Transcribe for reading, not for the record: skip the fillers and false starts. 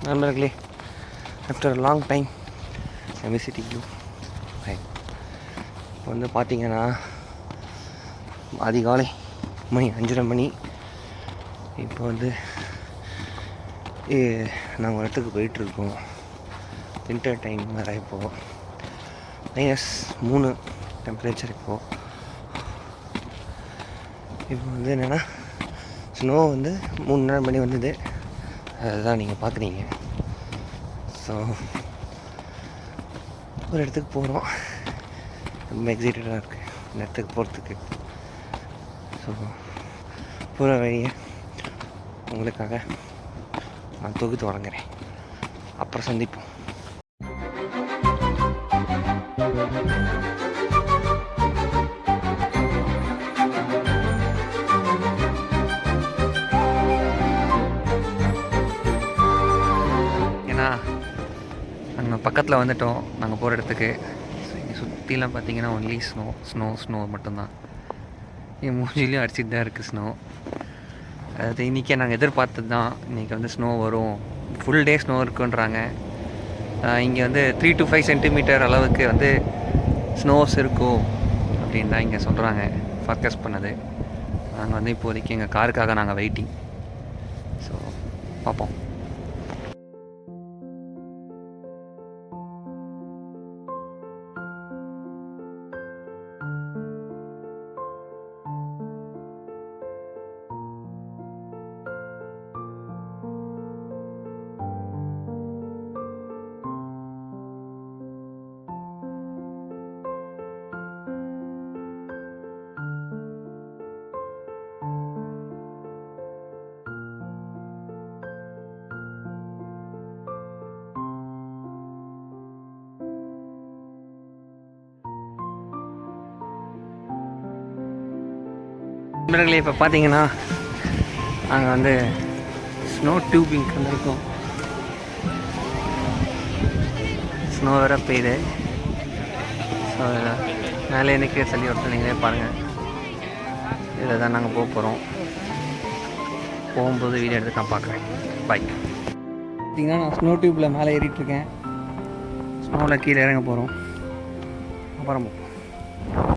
நண்பர்களே, after long time I visiting you. இப்போ வந்து பார்த்தீங்கன்னா அதிகாலை மணி 5:30. இப்போ வந்து நாங்கள் ஒரு இடத்துக்கு போயிட்டுருக்கோம். வின்டர் டைம் வேறு. இப்போது -3 டெம்பரேச்சர். இப்போ வந்து என்னென்னா ஸ்னோ வந்து 3 மணி வந்தது. அதுதான் நீங்கள் பார்க்குறீங்க. ஸோ ஒரு இடத்துக்கு போகிறோம். ரொம்ப எக்ஸைட்டடாக இருக்குது இந்த இடத்துக்கு போகிறதுக்கு. ஸோ போகிற வழியை உங்களுக்காக நான் தொகுத்து வழங்குறேன். அப்புறம் சந்திப்போம். நாங்கள் பக்கத்தில் வந்துட்டோம் நாங்கள் போகிற இடத்துக்கு. இங்கே சுற்றிலாம் பார்த்தீங்கன்னா ஒன்லி ஸ்னோ மட்டும்தான். என் மூஞ்சிலையும் அடிச்சிட்டு தான் இருக்குது ஸ்னோ. அதாவது இன்றைக்கி நாங்கள் எதிர்பார்த்தது தான். இன்றைக்கி வந்து ஸ்னோ வரும், ஃபுல் டே ஸ்னோ இருக்குன்றாங்க. இங்கே வந்து 3 to 5 சென்டிமீட்டர் அளவுக்கு வந்து ஸ்னோஸ் இருக்கும் அப்படின்னு தான் இங்கே சொல்கிறாங்க, ஃபோர்காஸ்ட் பண்ணது. நாங்கள் வந்து இப்போதைக்கு எங்கள் காருக்காக நாங்கள் வெயிட்டிங். ஸோ பார்ப்போம். நண்பர்களே, இப்போ பார்த்தீங்கன்னா நாங்கள் வந்து ஸ்னோ டியூபிங் வந்திருக்கோம். ஸ்னோ வேறு பெய்யுது. ஸோ மேலே நிற்க சொல்லி ஒருத்தர் நீங்களே பாருங்கள். இதில் தான் நாங்கள் போக போகிறோம். போகும்போது வீடியோ எடுத்து நான் பார்க்குறேன். பாய். பார்த்தீங்கன்னா நான் ஸ்னோ டியூப்பில் மேலே ஏறிட்டுருக்கேன். ஸ்னோவில் கீழே இறங்க போகிறோம். அப்புறம் போப்போம்.